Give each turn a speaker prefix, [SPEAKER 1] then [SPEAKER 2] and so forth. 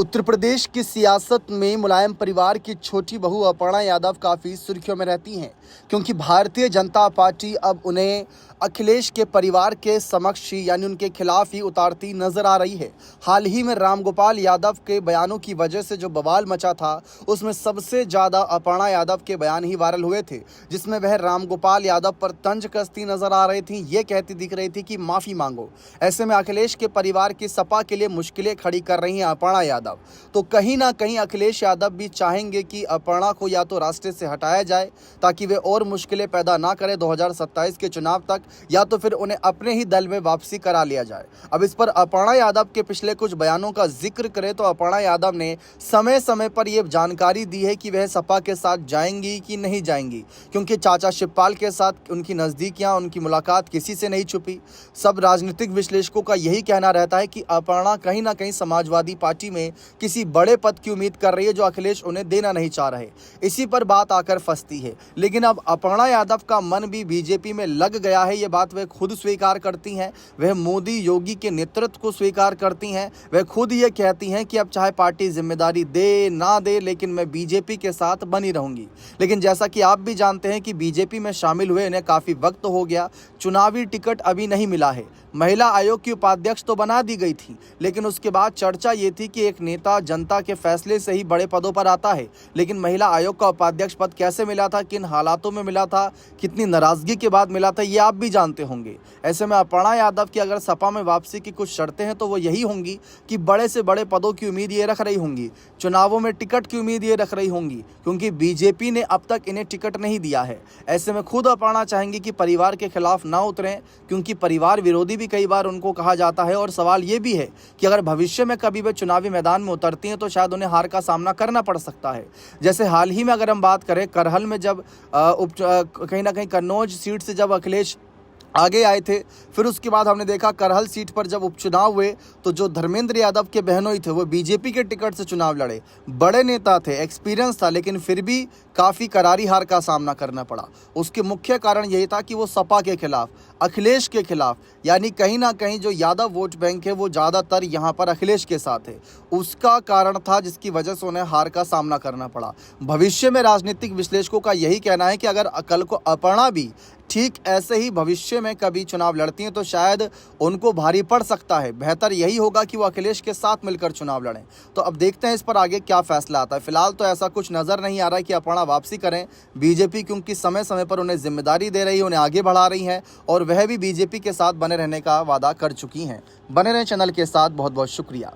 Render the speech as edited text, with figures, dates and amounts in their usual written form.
[SPEAKER 1] उत्तर प्रदेश की सियासत में मुलायम परिवार की छोटी बहू अपर्णा यादव काफ़ी सुर्खियों में रहती हैं, क्योंकि भारतीय जनता पार्टी अब उन्हें अखिलेश के परिवार के समक्ष ही यानी उनके खिलाफ ही उतारती नजर आ रही है। हाल ही में रामगोपाल यादव के बयानों की वजह से जो बवाल मचा था, उसमें सबसे ज़्यादा अपर्णा यादव के बयान ही वायरल हुए थे, जिसमें वह रामगोपाल यादव पर तंज कसती नजर आ रही थी। ये कहती दिख रही थी कि माफ़ी मांगो। ऐसे में अखिलेश के परिवार की सपा के लिए मुश्किलें खड़ी कर रही हैं अपर्णा यादव। तो कहीं ना कहीं अखिलेश यादव भी चाहेंगे कि अपर्णा को या तो रास्ते से हटाया जाए, ताकि वे और मुश्किलें पैदा ना करें 2027 के चुनाव तक, या तो फिर उन्हें अपने ही दल में वापसी करा लिया जाए। अब इस पर अपर्णा यादव के पिछले कुछ बयानों का जिक्र करें तो अपर्णा यादव ने समय समय पर यह जानकारी दी है कि वह सपा के साथ जाएंगी कि नहीं जाएंगी, क्योंकि चाचा शिवपाल के साथ उनकी नज़दीकियां, उनकी मुलाकात किसी से नहीं छुपी। सब राजनीतिक विश्लेषकों का यही कहना रहता है कि अपर्णा कहीं ना कहीं समाजवादी पार्टी में किसी बड़े पद की उम्मीद कर रही है, जो अखिलेश उन्हें देना नहीं चाह रहे। इसी पर बात आकर फंसती है। लेकिन अब अपर्णा यादव का मन भी बीजेपी में लग गया है, ये बात वह खुद स्वीकार करती हैं। वह मोदी योगी के नेतृत्व को स्वीकार करती हैं। वह खुद ये कहती हैं कि अब चाहे पार्टी जिम्मेदारी दे ना दे, लेकिन मैं बीजेपी के साथ बनी रहूंगी। लेकिन जैसा कि आप भी जानते हैं कि बीजेपी में शामिल हुए इन्हें काफ़ी वक्त हो गया, चुनावी टिकट अभी नहीं मिला है। महिला आयोग की उपाध्यक्ष तो बना दी गई थी, लेकिन उसके बाद चर्चा ये थी कि एक नेता जनता के फैसले से ही बड़े पदों पर आता है। लेकिन महिला आयोग का उपाध्यक्ष पद कैसे मिला था, किन हालातों में मिला था, कितनी नाराजगी के बाद मिला था, ये आप भी जानते होंगे। ऐसे में अपर्णा यादव की अगर सपा में वापसी की कुछ शर्तें हैं तो वो यही होंगी कि बड़े से बड़े पदों की उम्मीद ये रख रही होंगी, चुनावों में टिकट की उम्मीद ये रख रही होंगी, क्योंकि बीजेपी ने अब तक इन्हें टिकट नहीं दिया है। ऐसे में खुद अपर्णा चाहेंगी कि परिवार के खिलाफ ना उतरें, क्योंकि परिवार विरोधी भी कई बार उनको कहा जाता है। और सवाल ये भी है कि अगर भविष्य में कभी वे चुनावी मैदान में उतरती हैं तो शायद उन्हें हार का सामना करना पड़ सकता है। जैसे हाल ही में अगर हम बात करें, करहल में जब कहीं ना कहीं कन्नौज सीट से जब अखिलेश आगे आए थे, फिर उसके बाद हमने देखा करहल सीट पर जब उपचुनाव हुए तो जो धर्मेंद्र यादव के बहनोई थे वो बीजेपी के टिकट से चुनाव लड़े। बड़े नेता थे, एक्सपीरियंस था, लेकिन फिर भी काफ़ी करारी हार का सामना करना पड़ा। उसके मुख्य कारण यही था कि वो सपा के खिलाफ, अखिलेश के खिलाफ, यानी कहीं ना कहीं जो यादव वोट बैंक है वो ज़्यादातर यहाँ पर अखिलेश के साथ है। उसका कारण था जिसकी वजह से उन्हें हार का सामना करना पड़ा। भविष्य में राजनीतिक विश्लेषकों का यही कहना है कि अगर कल को अपर्णा भी ठीक ऐसे ही भविष्य में कभी चुनाव लड़ती हैं तो शायद उनको भारी पड़ सकता है। बेहतर यही होगा कि वो अखिलेश के साथ मिलकर चुनाव लड़ें। तो अब देखते हैं इस पर आगे क्या फैसला आता है। फिलहाल तो ऐसा कुछ नज़र नहीं आ रहा है कि अपर्णा वापसी करें बीजेपी, क्योंकि समय समय पर उन्हें जिम्मेदारी दे रही है, उन्हें आगे बढ़ा रही हैं और वह भी बीजेपी के साथ बने रहने का वादा कर चुकी हैं। बने रहें चैनल के साथ। बहुत बहुत शुक्रिया।